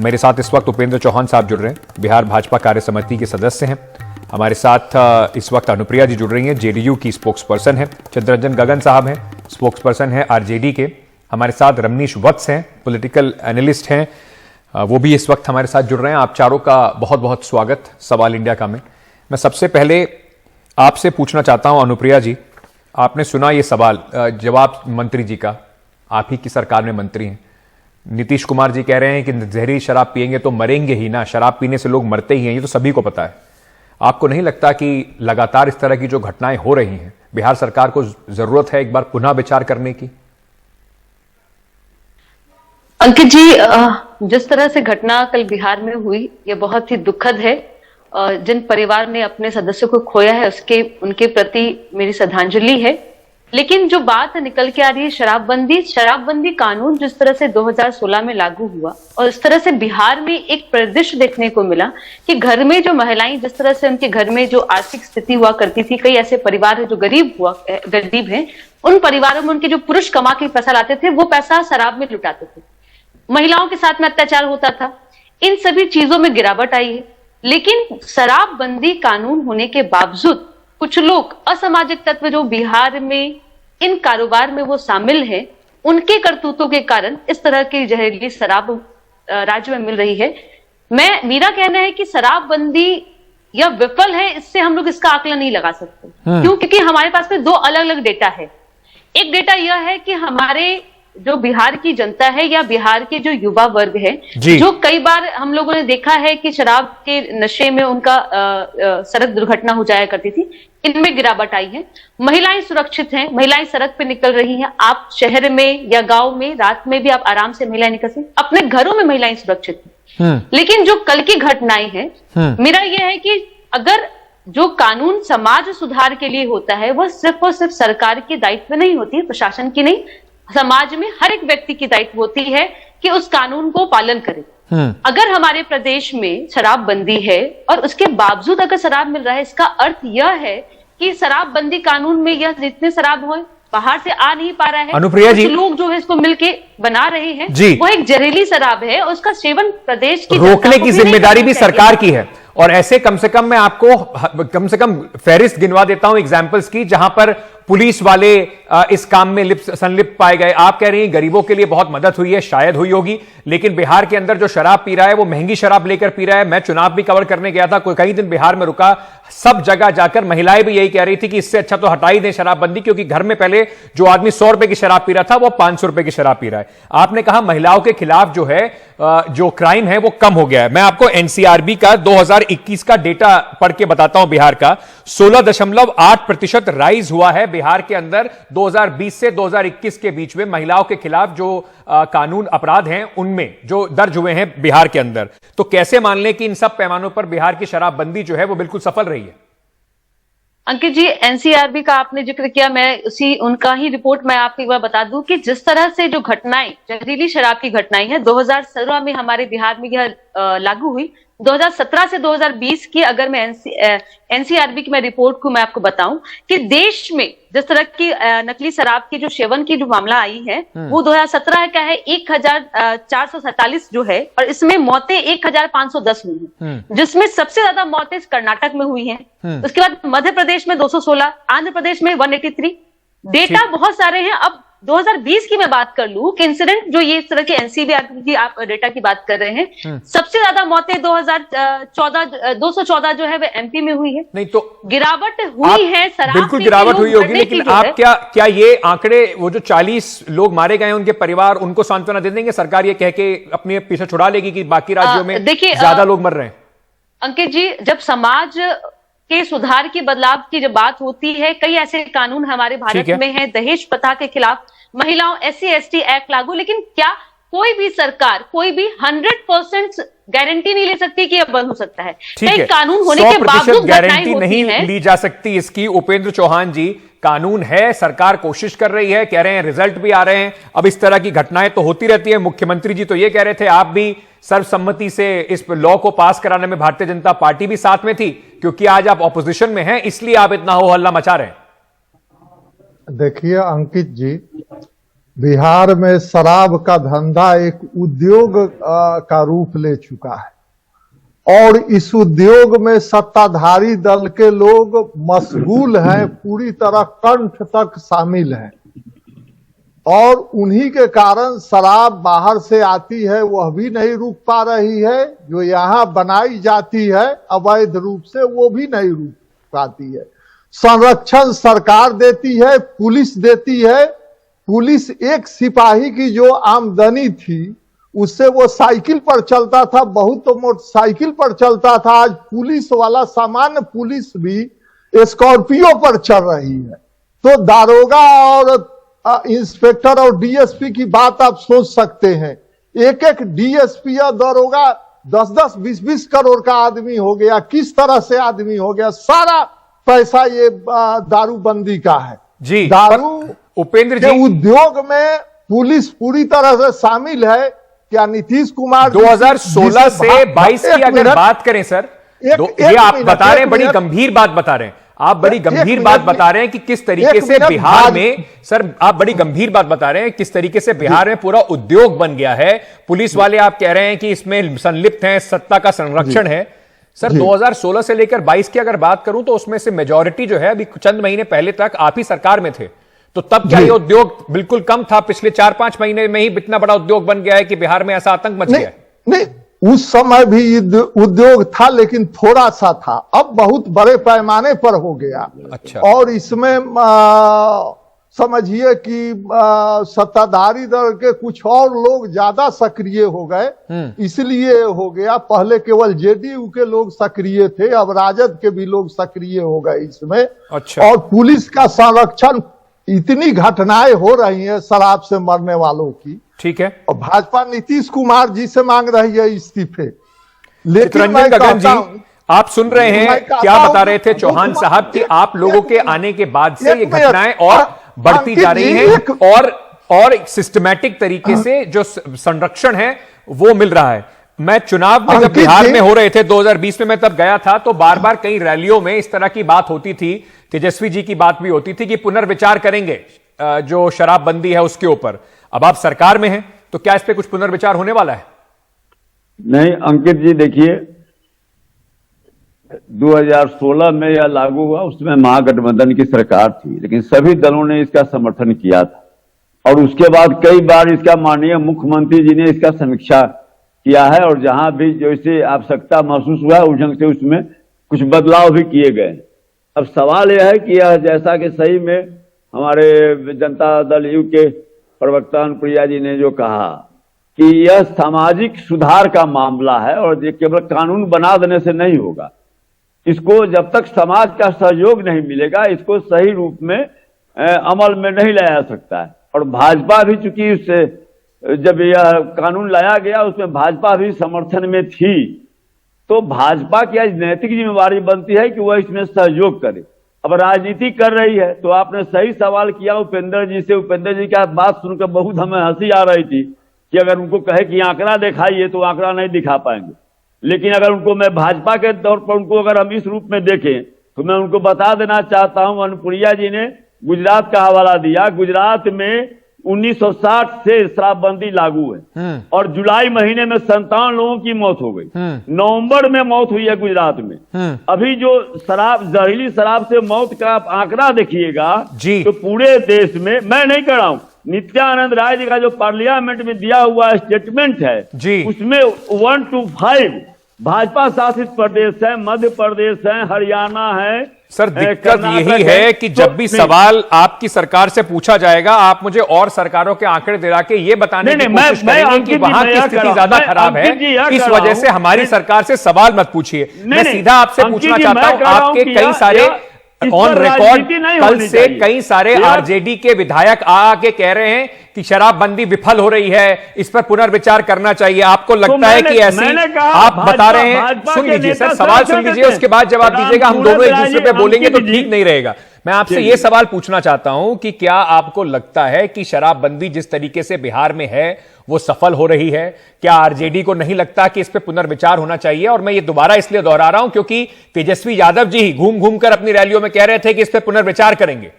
मेरे साथ इस वक्त उपेंद्र चौहान साहब जुड़ रहे हैं, बिहार भाजपा कार्य समिति के सदस्य हैं। हमारे साथ इस वक्त अनुप्रिया जी जुड़ रही हैं, जेडीयू की स्पोक्स पर्सन है। चित्तरंजन गगन साहब हैं, स्पोक्स पर्सन है आरजेडी के। हमारे साथ रमनीश वत्स हैं, पॉलिटिकल एनालिस्ट हैं, वो भी इस वक्त हमारे साथ जुड़ रहे हैं। आप चारों का बहुत बहुत स्वागत सवाल इंडिया का में। मैं सबसे पहले आपसे पूछना चाहता हूं, अनुप्रिया जी, आपने सुना ये सवाल जवाब मंत्री जी का, आप ही की सरकार में मंत्री हैं। नीतीश कुमार जी कह रहे हैं कि जहरीली शराब पिएंगे तो मरेंगे ही ना, शराब पीने से लोग मरते ही हैं, ये तो सभी को पता है। आपको नहीं लगता कि लगातार इस तरह की जो घटनाएं हो रही हैं, बिहार सरकार को जरूरत है एक बार पुनः विचार करने की? अंकित जी, जिस तरह से घटना कल बिहार में हुई, ये बहुत ही दुखद है। जिन परिवार ने अपने सदस्यों को खोया है उनके प्रति मेरी श्रद्धांजलि है। लेकिन जो बात निकल के आ रही है शराबबंदी कानून जिस तरह से 2016 में लागू हुआ और इस तरह से बिहार में एक परिदृश्य देखने को मिला कि घर में जो महिलाएं, जिस तरह से उनके घर में जो आर्थिक स्थिति हुआ करती थी, कई ऐसे परिवार है जो गरीब हैं, उन परिवारों में उनके जो पुरुष कमा के पैसा लाते थे, वो पैसा शराब में लुटाते थे, महिलाओं के साथ में अत्याचार होता था। इन सभी चीजों में गिरावट आई है। लेकिन शराबबंदी कानून होने के बावजूद कुछ लोग, असामाजिक तत्व जो बिहार में इन कारोबार में वो शामिल हैं, उनके करतूतों के कारण इस तरह की जहरीली शराब राज्य में मिल रही है। मेरा कहना है कि शराबबंदी या विफल है, इससे हम लोग इसका आकलन नहीं लगा सकते। क्यों? क्योंकि हमारे पास में दो अलग अलग डेटा है। एक डेटा यह है कि हमारे जो बिहार की जनता है या बिहार के जो युवा वर्ग है, जो कई बार हम लोगों ने देखा है कि शराब के नशे में उनका सड़क दुर्घटना हो जाया करती थी, इनमें गिरावट आई है। महिलाएं सुरक्षित हैं, महिलाएं सड़क पे निकल रही हैं। आप शहर में या गांव में रात में भी आप आराम से महिलाएं निकल सकती, अपने घरों में महिलाएं सुरक्षित हैं। लेकिन जो कल की घटनाएं हैं, मेरा यह है कि अगर जो कानून समाज सुधार के लिए होता है, वह सिर्फ और सिर्फ सरकार के दायित्व में नहीं होती है, प्रशासन की नहीं, समाज में हर एक व्यक्ति की दायित्व होती है कि उस कानून को पालन करे। अगर हमारे प्रदेश में शराबबंदी है और उसके बावजूद अगर शराब मिल रहा है, इसका अर्थ यह है कि शराबबंदी कानून में यह जितने शराब हो बाहर से आ नहीं पा रहा है। अनुप्रिया जी, लोग जो है इसको मिलके बना रहे हैं, वो एक जहरीली शराब है और उसका सेवन प्रदेश की रोकने की जिम्मेदारी भी सरकार की है। और ऐसे कम से कम मैं आपको कम से कम फहरिस्त गिनवा देता हूं एग्जाम्पल्स की, जहां पर पुलिस वाले इस काम में संलिप्त पाए गए। आप कह रही हैं गरीबों के लिए बहुत मदद हुई है, शायद हुई होगी, लेकिन बिहार के अंदर जो शराब पी रहा है वो महंगी शराब लेकर पी रहा है। मैं चुनाव भी कवर करने गया था, कई दिन बिहार में रुका, सब जगह जाकर महिलाएं भी यही कह रही थी कि इससे अच्छा तो हटा ही दें शराबबंदी, क्योंकि घर में पहले जो आदमी 100 रुपए की शराब पी रहा था वो 500 रुपए की शराब पी रहा है। आपने कहा महिलाओं के खिलाफ जो है जो क्राइम है वो कम हो गया है। मैं आपको एनसीआरबी का 2021 का डेटा पढ़ के बताता हूं। बिहार का 16.8% राइज हुआ है बिहार के अंदर 2020 से 2021 के बीच में महिलाओं के खिलाफ जो कानून अपराध हैं उनमें जो दर्ज हुए हैं बिहार के अंदर। तो कैसे मान लें कि इन सब पैमानों पर बिहार की शराबबंदी जो है वो बिल्कुल सफल रही है? अंकित जी, एनसीआरबी का आपने जिक्र किया, मैं उनका ही रिपोर्ट मैं आपको एक बार बता दूं कि जिस तरह से जो घटनाएं, जहरीली शराब की घटनाएं हैं, 2017 में हमारे बिहार में यह लागू हुई। 2017 से 2020 की अगर मैं एनसीआरबी की मैं रिपोर्ट को मैं आपको बताऊं कि देश में जिस तरह की नकली शराब की जो सेवन की जो मामला आई है, वो 2017 का है 1447 जो है, और इसमें मौतें 1510 हुई हैं, जिसमें सबसे ज्यादा मौतें कर्नाटक में हुई हैं। उसके बाद मध्य प्रदेश में 216, आंध्र प्रदेश में 183। डेटा बहुत सारे हैं। अब 2020 की मैं बात कर लूं कि इंसिडेंट जो ये इस तरह के एनसीआरबी की आप डेटा की बात कर रहे हैं, सबसे ज्यादा मौतें 214 जो है वह एमपी में हुई है। नहीं तो गिरावट हुई है, शराब बिल्कुल गिरावट हुई होगी, लेकिन आप क्या ये आंकड़े, वो जो 40 लोग मारे गए उनके परिवार, उनको सांत्वना दे देंगे? सरकार ये कह के अपने पीछे छुड़ा लेगी कि बाकी राज्यों में ज्यादा लोग मर रहे हैं? अंकित जी, जब समाज के सुधार की, बदलाव की जब बात होती है, कई ऐसे कानून हमारे भारत में हैं, दहेज प्रथा के खिलाफ, महिलाओं SC/ST एक्ट लागू, लेकिन क्या कोई भी सरकार, कोई भी 100% गारंटी नहीं ले सकती कि यह बंद हो सकता है? कई कानून होने के बावजूद गारंटी नहीं ली जा सकती इसकी। उपेंद्र चौहान जी, कानून है, सरकार कोशिश कर रही है, कह रहे हैं रिजल्ट भी आ रहे हैं। अब इस तरह की घटनाएं तो होती रहती है। मुख्यमंत्री जी तो ये कह रहे थे, आप भी सर्वसम्मति से इस लॉ को पास कराने में भारतीय जनता पार्टी भी साथ में थी, क्योंकि आज आप ऑपोजिशन में हैं, इसलिए आप इतना हो हल्ला मचा रहे हैं। देखिए अंकित जी, बिहार में शराब का धंधा एक उद्योग का रूप ले चुका है और इस उद्योग में सत्ताधारी दल के लोग मशगूल हैं, पूरी तरह कंठ तक शामिल हैं और उन्हीं के कारण शराब बाहर से आती है वह भी नहीं रुक पा रही है, जो यहाँ बनाई जाती है अवैध रूप से वो भी नहीं रुक पाती है। संरक्षण सरकार देती है, पुलिस देती है। पुलिस एक सिपाही की जो आमदनी थी उससे वो साइकिल पर चलता था, बहुत तो मोटरसाइकिल पर चलता था, आज पुलिस वाला सामान्य पुलिस भी स्कॉर्पियो पर चल रही है। तो दारोगा और इंस्पेक्टर और डीएसपी की बात आप सोच सकते हैं, एक एक डीएसपी या दारोगा 10-10, 20-20 करोड़ का आदमी हो गया। किस तरह से आदमी हो गया? सारा पैसा ये दारूबंदी का है जी। दारू उपेंद्र जी, उद्योग में पुलिस पूरी तरह से शामिल है। क्या नीतीश कुमार 2016 से 22 की अगर बात करें सर, ये आप बता रहे हैं, बड़ी गंभीर बात बता रहे हैं आप, बड़ी गंभीर बात बता रहे हैं कि किस तरीके से बिहार में, सर आप बड़ी गंभीर बात बता रहे हैं किस तरीके से बिहार में पूरा उद्योग बन गया है। पुलिस वाले आप कह रहे हैं कि इसमें संलिप्त हैं, सत्ता का संरक्षण है। सर 2016 से लेकर 22 की अगर बात करूं तो उसमें से मेजॉरिटी जो है अभी चंद महीने पहले तक आप ही सरकार में थे, तो तब क्या ये उद्योग बिल्कुल कम था? पिछले 4-5 महीने में ही इतना बड़ा उद्योग बन गया है कि बिहार में ऐसा आतंक मच गया है? नहीं, उस समय भी उद्योग था लेकिन थोड़ा सा था, अब बहुत बड़े पैमाने पर हो गया। अच्छा। और इसमें समझिए कि सत्ताधारी दल के कुछ और लोग ज्यादा सक्रिय हो गए, इसलिए हो गया। पहले केवल जेडीयू के लोग सक्रिय थे, अब राजद के भी लोग सक्रिय हो गए इसमें। अच्छा। और पुलिस का संरक्षण, इतनी घटनाएं हो रही हैं शराब से मरने वालों की, ठीक है, और भाजपा नीतीश कुमार जी से मांग रही है इस्तीफे। लेकिन रंजन गगन जी, आप सुन रहे हैं क्या बता रहे थे चौहान साहब कि आप लोगों के आने के बाद से ये घटनाएं और बढ़ती जा रही हैं और सिस्टमैटिक तरीके से जो संरक्षण है वो मिल रहा है। मैं चुनाव में जब बिहार में हो रहे थे 2020 में, मैं तब गया था, तो बार बार कई रैलियों में इस तरह की बात होती थी, तेजस्वी जी की बात भी होती थी कि पुनर्विचार करेंगे जो शराबबंदी है उसके ऊपर। अब आप सरकार में हैं तो क्या इस पे कुछ पुनर्विचार होने वाला है? नहीं अंकित जी, देखिए 2016 में यह लागू हुआ, उसमें महागठबंधन की सरकार थी, लेकिन सभी दलों ने इसका समर्थन किया था और उसके बाद कई बार इसका माननीय मुख्यमंत्री जी ने इसका समीक्षा किया है और जहां भी जैसे आवश्यकता महसूस हुआ उस ढंग से उसमें कुछ बदलाव भी किए गए। अब सवाल यह है कि यह जैसा कि सही में हमारे जनता दल यू के प्रवक्ता अनुप्रिया जी ने जो कहा कि यह सामाजिक सुधार का मामला है और ये केवल कानून बना देने से नहीं होगा। इसको जब तक समाज का सहयोग नहीं मिलेगा, इसको सही रूप में अमल में नहीं लाया जा सकता है। और भाजपा भी चूंकि उससे जब यह कानून लाया गया उसमें भाजपा भी समर्थन में थी, तो भाजपा की आज नैतिक जिम्मेवारी बनती है कि वह इसमें सहयोग करे। अब राजनीति कर रही है, तो आपने सही सवाल किया उपेंद्र जी से। उपेंद्र जी की बात सुनकर बहुत हमें हंसी आ रही थी कि अगर उनको कहे कि आंकड़ा दिखाइए तो आंकड़ा नहीं दिखा पाएंगे, लेकिन अगर उनको मैं भाजपा के तौर पर उनको अगर हम इस रूप में देखें तो मैं उनको बता देना चाहता हूं, अनुप्रिया जी ने गुजरात का हवाला दिया। गुजरात में 1960 से शराबबंदी लागू है और जुलाई महीने में 57 लोगों की मौत हो गई। नवंबर में मौत हुई है गुजरात में। अभी जो जहरीली शराब से मौत का आप आंकड़ा देखिएगा तो पूरे देश में, मैं नहीं कर रहा हूं, नित्यानंद राय जी का जो पार्लियामेंट में दिया हुआ स्टेटमेंट है उसमें 1 to 5 भाजपा शासित प्रदेश है, मध्य प्रदेश है, हरियाणा है। सर दिक्कत यही है कि जब भी सवाल आपकी सरकार से पूछा जाएगा, आप मुझे और सरकारों के आंकड़े दिला के ये बताने की कोशिश करेंगे कि वहां की स्थिति ज्यादा खराब है, इस वजह से हमारी सरकार से सवाल मत पूछिए। मैं सीधा आपसे पूछना चाहता हूं, आपके कई सारे ऑन रिकॉर्ड कल से कई सारे आरजेडी के विधायक आके कह रहे हैं कि शराबबंदी विफल हो रही है, इस पर पुनर्विचार करना चाहिए। आपको लगता है कि ऐसी आप बता रहे हैं? सुन लीजिए सर, सवाल सुन लीजिए, उसके बाद जवाब दीजिएगा। हम दोनों एक दूसरे पे बोलेंगे तो ठीक नहीं रहेगा। मैं आपसे यह सवाल पूछना चाहता हूं कि क्या आपको लगता है कि शराबबंदी जिस तरीके से बिहार में है वो सफल हो रही है? क्या आरजेडी को नहीं लगता कि इस पे पुनर्विचार होना चाहिए? और मैं ये दोबारा इसलिए दोहरा रहा हूं क्योंकि तेजस्वी यादव जी घूम घूम कर अपनी रैलियों में कह रहे थे कि इस पे पुनर्विचार करेंगे।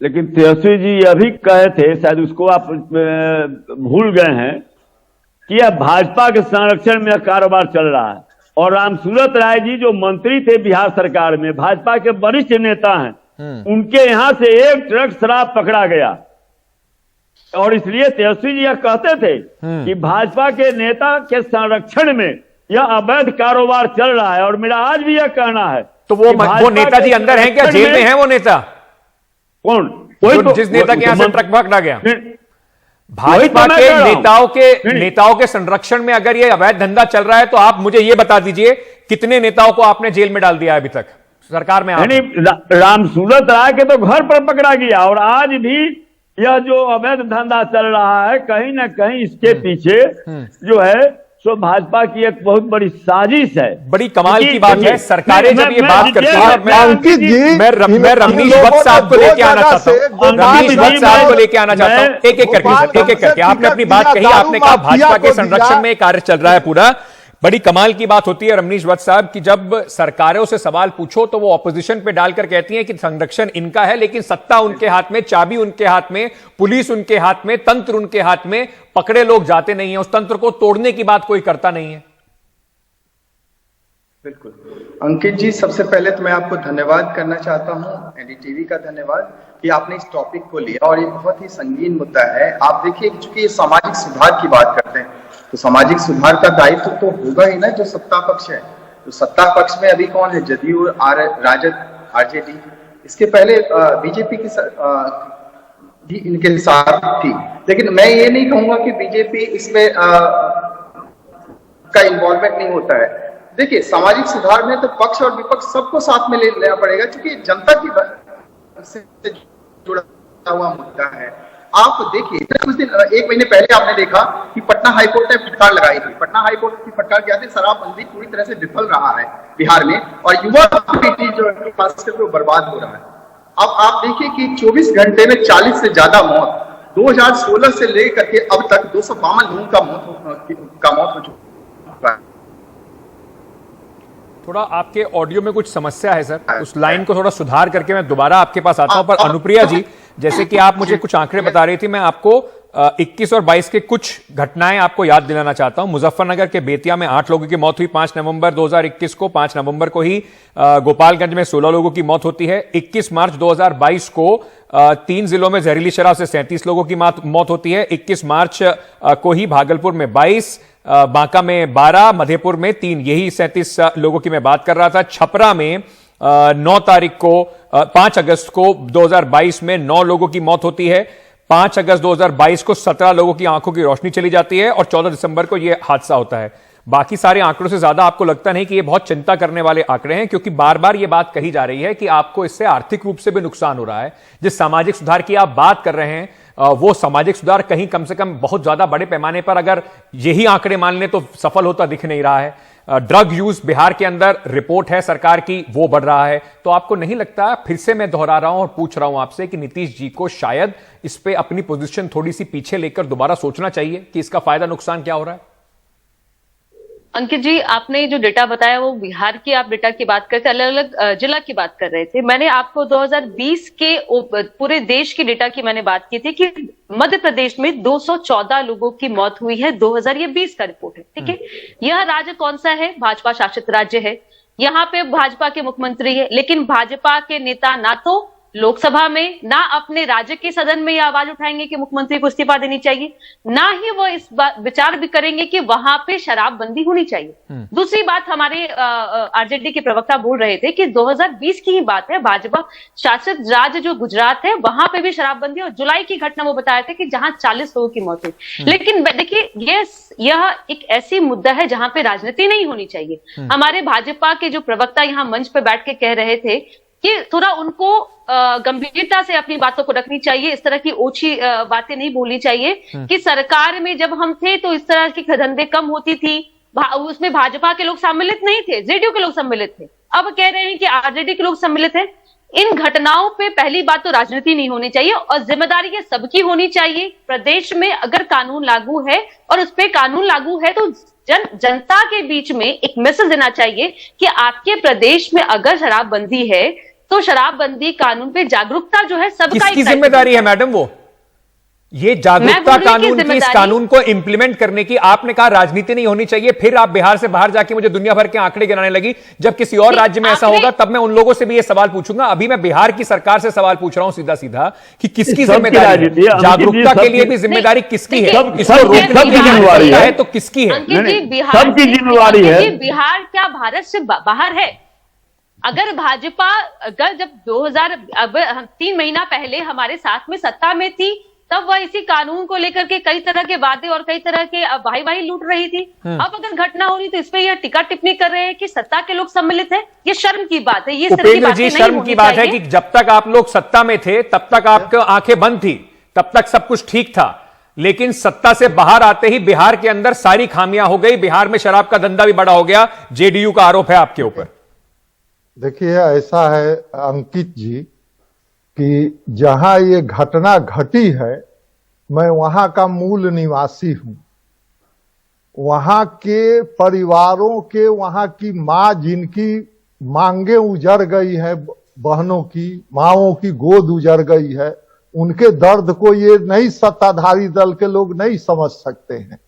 लेकिन तेजस्वी जी यह भी कहे थे, शायद उसको आप भूल गए हैं, कि यह भाजपा के संरक्षण में यह कारोबार चल रहा है। और रामसूरत राय जी जो मंत्री थे बिहार सरकार में, भाजपा के वरिष्ठ नेता हैं, उनके यहां से 1 ट्रक शराब पकड़ा गया। और इसलिए तेजस्वी जी यह कहते थे कि भाजपा के नेता के संरक्षण में यह अवैध कारोबार चल रहा है। और मेरा आज भी यह कहना है, तो वो नेताजी अंदर हैं क्या, जेल में हैं वो नेता? कौन? जिस नेता के यहां से ट्रक पकड़ा गया? भाजपा के नेताओं के संरक्षण में अगर ये अवैध धंधा चल रहा है तो आप मुझे ये बता दीजिए कितने नेताओं को आपने जेल में डाल दिया है अभी तक सरकार में? रामसूरत राय के तो घर पर पकड़ा गया। और आज भी यह जो अवैध धंधा चल रहा है, कहीं ना कहीं इसके पीछे जो है सो भाजपा की एक बहुत बड़ी साजिश है। बड़ी कमाल की बात है, सरकारें जब ये बात करती हैं। अंकित जी, मैं रमनीश वत्स साहब को लेके आना चाहता हूं, रमनीश वत्स साहब को लेके आना चाहता हूं, एक एक करके आपने अपनी बात कही। आपने कहा भाजपा के संरक्षण में कार्य चल रहा है पूरा। बड़ी कमाल की बात होती है रमनीश वत्स साहब कि जब सरकारों से सवाल पूछो तो वो ऑपोजिशन पे डालकर कहती हैं कि संरक्षण इनका है, लेकिन सत्ता उनके हाथ में, चाबी उनके हाथ में, पुलिस उनके हाथ में, तंत्र उनके हाथ में, पकड़े लोग जाते नहीं है। उस तंत्र को तोड़ने की बात कोई करता नहीं है। बिल्कुल अंकित जी, सबसे पहले तो मैं आपको धन्यवाद करना चाहता हूं, एनडीटीवी का धन्यवाद कि आपने इस टॉपिक को लिया। और ये बहुत ही संगीन मुद्दा है। आप देखिए, चूंकि ये सामाजिक सुधार की बात करते हैं तो सामाजिक सुधार का दायित्व तो होगा ही ना जो सत्ता पक्ष है। तो सत्ता पक्ष में अभी कौन है? जदयू, राजद, आरजेडी। इसके पहले बीजेपी की भी इनके साथ थी। लेकिन मैं ये नहीं कहूंगा कि बीजेपी इसमें का इन्वॉल्वमेंट नहीं होता है। देखिए, सामाजिक सुधार में तो पक्ष और विपक्ष सबको साथ में लेना पड़ेगा, क्योंकि जनता की से जुड़ा हुआ मुद्दा है। आप देखिए, कुछ दिन 1 महीने पहले आपने देखा कि पटना हाईकोर्ट ने फटकार लगाई थी। पटना हाईकोर्ट की फटकार क्या थी? शराबबंदी पूरी तरह से विफल रहा है बिहार में, और युवा पीढ़ी जो है खास करके वो बर्बाद हो रहा है। अब आप देखिए कि 24 घंटे में 40 से ज्यादा मौत 2016 से लेकर के अब तक 252 लोगों का मौत हो चुका है। थोड़ा आपके ऑडियो में कुछ समस्या है सर, उस लाइन को थोड़ा सुधार करके मैं दोबारा आपके पास आता हूं। पर अनुप्रिया जी, जैसे कि आप मुझे कुछ आंकड़े बता रही थी, मैं आपको 21 और 22 के कुछ घटनाएं आपको याद दिलाना चाहता हूं। मुजफ्फरनगर के बेतिया में 8 लोगों की मौत हुई 5 नवंबर 2021 को। 5 नवंबर को ही गोपालगंज में 16 लोगों की मौत होती है। 21 मार्च 2022 को 3 जिलों में जहरीली शराब से 37 लोगों की मौत होती है। 21 मार्च को ही भागलपुर में 22, बांका में 12, मधेपुर में 3, यही 37 लोगों की मैं बात कर रहा था। छपरा में 9 तारीख को 5 अगस्त को 2022 में 9 लोगों की मौत होती है। 5 अगस्त 2022 को 17 लोगों की आंखों की रोशनी चली जाती है और 14 दिसंबर को यह हादसा होता है। बाकी सारे आंकड़ों से ज्यादा आपको लगता नहीं कि ये बहुत चिंता करने वाले आंकड़े हैं, क्योंकि बार बार ये बात कही जा रही है कि आपको इससे आर्थिक रूप से भी नुकसान हो रहा है। जिस सामाजिक सुधार की आप बात कर रहे हैं वो सामाजिक सुधार कहीं कम से कम बहुत ज्यादा बड़े पैमाने पर अगर यही आंकड़े मान लें तो सफल होता दिख नहीं रहा है। ड्रग यूज बिहार के अंदर रिपोर्ट है सरकार की, वो बढ़ रहा है। तो आपको नहीं लगता, फिर से मैं दोहरा रहा हूं और पूछ रहा हूं आपसे, कि नीतीश जी को शायद इस पे अपनी पोजीशन थोड़ी सी पीछे लेकर दोबारा सोचना चाहिए कि इसका फायदा नुकसान क्या हो रहा है? अंकित जी, आपने जो डेटा बताया वो बिहार की आप डेटा की बात करते, अलग अलग जिला की बात कर रहे थे। मैंने आपको 2020 के पूरे देश की डेटा की मैंने बात की थी कि मध्य प्रदेश में 214 लोगों की मौत हुई है। 2020 का रिपोर्ट है, ठीक है। यह राज्य कौन सा है? भाजपा शासित राज्य है। यहाँ पे भाजपा के मुख्यमंत्री है, लेकिन भाजपा के नेता ना तो लोकसभा में, ना अपने राज्य के सदन में यह आवाज उठाएंगे कि मुख्यमंत्री को इस्तीफा देनी चाहिए, ना ही वो इस विचार भी करेंगे कि वहां पे शराबबंदी होनी चाहिए। दूसरी बात, हमारे आरजेडी के प्रवक्ता बोल रहे थे कि 2020 की ही बात है, भाजपा शासित राज्य जो गुजरात है वहां पे भी शराबबंदी, और जुलाई की घटना वो बताए थे कि जहां 40 लोगों की मौत हुई। लेकिन देखिए, यह एक ऐसी मुद्दा है जहां पे राजनीति नहीं होनी चाहिए। हमारे भाजपा के जो प्रवक्ता यहाँ मंच पे बैठ के कह रहे थे कि थोड़ा उनको गंभीरता से अपनी बातों को रखनी चाहिए, इस तरह की ओछी बातें नहीं बोलनी चाहिए कि सरकार में जब हम थे तो इस तरह के धंधे कम होती थी, उसमें भाजपा के लोग सम्मिलित नहीं थे, जेडीयू के लोग सम्मिलित थे। अब कह रहे हैं कि आरजेडी के लोग सम्मिलित हैं। इन घटनाओं पे पहली बात तो राजनीति नहीं होनी चाहिए और जिम्मेदारी ये सबकी होनी चाहिए। प्रदेश में अगर कानून लागू है और उस पर कानून लागू है तो जनता के बीच में एक मैसेज देना चाहिए कि आपके प्रदेश में अगर शराबबंदी है तो शराबबंदी कानून पे जागरूकता जो है सबका किसकी एक दायित्व जिम्मेदारी है बनता मैडम वो? ये मैं जागरूकता बोल रही हूँ कि कानून की, इस जिम्मेदारी- कानून को इंप्लीमेंट करने की आपने कहा राजनीति नहीं होनी चाहिए, फिर आप बिहार से बाहर जाके मुझे दुनिया भर के आंकड़े गिनाने लगी। जब किसी और नहीं, राज्य में ऐसा आंकड़े- होगा तब मैं उन लोगों से भी ये सवाल पूछूंगा। अभी मैं बिहार की सरकार से सवाल पूछ रहा हूं सीधा सीधा कि किसकी सबकी जिम्मेदारी राजनीति है? है, अंकित जी, जागरूकता के लिए सबकी- भी जिम्मेदारी किसकी है? देखिए, इसको सब- रोकने सबकी की जिम्मेदारी है है। तो किसकी है? अंकित जी, नहीं, बिहार सबकी से- जिम्मेवारी अंकित है। जी, बिहार क्या भारत से बाहर है? अगर भाजपा अगर जब 2000 अब 3 महीना पहले हमारे साथ में सत्ता में थी, तब वह इसी कानून को लेकर के कई तरह के वादे और कई तरह के वाही लूट रही थी। अब अगर घटना हो रही तो इस पे यह टिक्का टिप्पणी कर रहे हैं कि सत्ता के लोग सम्मिलित है। ये शर्म की बात है। ये इस तरह की उपेंद्र बातें जी, नहीं शर्म होनी की बात है चाहिए। कि जब तक आप लोग सत्ता में थे तब तक आपकी आंखें बंद थी, तब तक सब कुछ ठीक था, लेकिन सत्ता से बाहर आते ही बिहार के अंदर सारी खामियां हो गई। बिहार में शराब का धंधा भी बड़ा हो गया। जेडीयू का आरोप है आपके ऊपर। देखिए, ऐसा है अंकित जी कि जहां ये घटना घटी है, मैं वहां का मूल निवासी हूं। वहां के परिवारों के, वहां की मां जिनकी मांगे उजड़ गई है, बहनों की, माओं की गोद उजड़ गई है, उनके दर्द को ये नहीं सत्ताधारी दल के लोग नहीं समझ सकते हैं।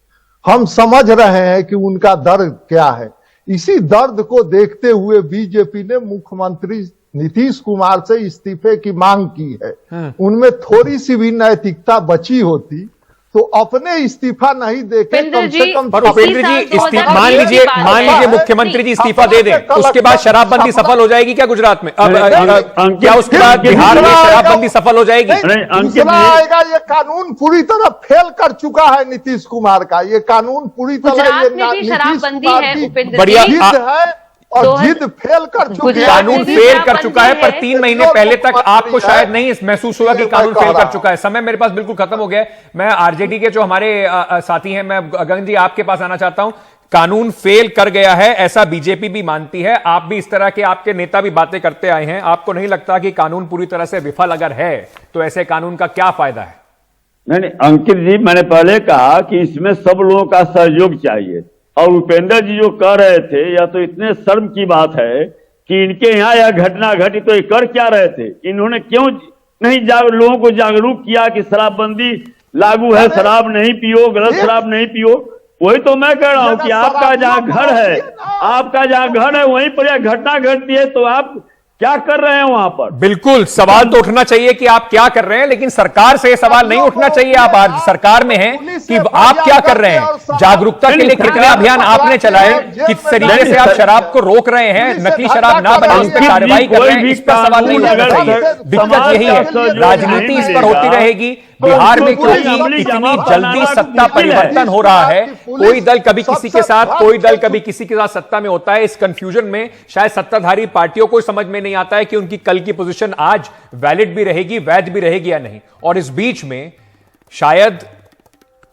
हम समझ रहे हैं कि उनका दर्द क्या है। इसी दर्द को देखते हुए बीजेपी ने मुख्यमंत्री नीतीश कुमार से इस्तीफे की मांग की है। उनमें थोड़ी सी भी नैतिकता बची होती तो अपने इस्तीफा नहीं देके कम से कम पर उपेंद्र जी, मान लीजिए मुख्यमंत्री जी इस्तीफा दे दें, उसके बाद शराबबंदी सफल हो जाएगी क्या गुजरात में? अब क्या उसके बाद बिहार में शराबबंदी सफल हो जाएगी? दूसरा आएगा, ये कानून पूरी तरह फेल कर चुका है नीतीश कुमार का। ये कानून पूरी तरह गुजरात में भी शराबबंदी है उपेंद्र बढ़िया, जी। जिद है और जिद फेल कर चुकी है। गुजरात कानून में भी फेल कर शराबबंदी चुका है, पर है। 3 महीने पहले तक आपको शायद नहीं महसूस हुआ कि कानून फेल कर चुका है। समय मेरे पास बिल्कुल खत्म हो गया है। मैं आरजेडी के जो हमारे साथी हैं, मैं गगन जी आपके पास आना चाहता हूं। कानून फेल कर गया है ऐसा बीजेपी भी मानती है, आप भी इस तरह के, आपके नेता भी बातें करते आए हैं। आपको नहीं लगता कि कानून पूरी तरह से विफल अगर है तो ऐसे कानून का क्या फायदा है? नहीं, अंकित जी, मैंने पहले कहा कि इसमें सब लोगों का सहयोग चाहिए। और उपेंद्र जी जो कह रहे थे, या तो इतने शर्म की बात है कि इनके यहाँ यह घटना घटी तो ये कर क्या रहे थे? इन्होंने क्यों नहीं लोगों को जागरूक किया कि शराबबंदी लागू है, शराब नहीं पियो, गलत शराब नहीं पियो। वही तो मैं कह रहा हूं कि आपका जहां घर है, आपका जहां घर है वहीं पर यह घटना घटती है, तो आप क्या कर रहे हैं वहां पर? बिल्कुल सवाल तो उठना चाहिए कि आप क्या कर रहे हैं, लेकिन सरकार से यह सवाल नहीं उठना चाहिए। आप आज सरकार में हैं कि आप क्या कर रहे हैं? जागरूकता के लिए कितने अभियान आपने चलाए, किस तरीके से आप शराब को रोक रहे हैं, नकली शराब ना बने उस पर कार्रवाई कर रहे हैं, इस पर सवाल नहीं उठना चाहिए। दिक्कत यही है, राजनीति इस पर होती रहेगी। बिहार में क्योंकि इतनी जल्दी सत्ता परिवर्तन हो रहा है, कोई दल कभी किसी के साथ, कोई दल कभी किसी के साथ सत्ता में होता है। इस कंफ्यूजन में शायद सत्ताधारी पार्टियों को समझ में नहीं आता है कि उनकी कल की पोजीशन आज वैलिड भी रहेगी, वैध भी रहेगी या नहीं। और इस बीच में शायद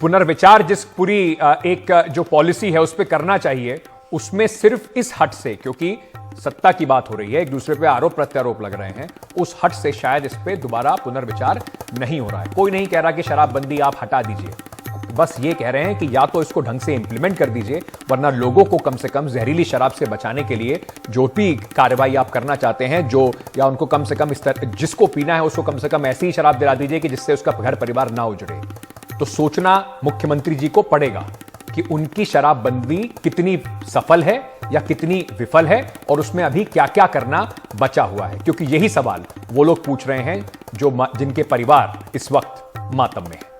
पुनर्विचार जिस पूरी एक जो पॉलिसी है उस पर करना चाहिए, उसमें सिर्फ इस हट से, क्योंकि सत्ता की बात हो रही है, एक दूसरे पे आरोप प्रत्यारोप लग रहे हैं, उस हट से शायद इस पे दोबारा पुनर्विचार नहीं हो रहा है। कोई नहीं कह रहा कि शराबबंदी आप हटा दीजिए, बस ये कह रहे हैं कि या तो इसको ढंग से इंप्लीमेंट कर दीजिए, वरना लोगों को कम से कम जहरीली शराब से बचाने के लिए जो भी कार्रवाई आप करना चाहते हैं, जो या उनको कम से कम इस तरह जिसको पीना है उसको कम से कम ऐसी ही शराब दिला दीजिए कि जिससे उसका घर परिवार ना उजड़े। तो सोचना मुख्यमंत्री जी को पड़ेगा कि उनकी शराबबंदी कितनी सफल है या कितनी विफल है, और उसमें अभी क्या क्या करना बचा हुआ है, क्योंकि यही सवाल वो लोग पूछ रहे हैं जो जिनके परिवार इस वक्त मातम में है।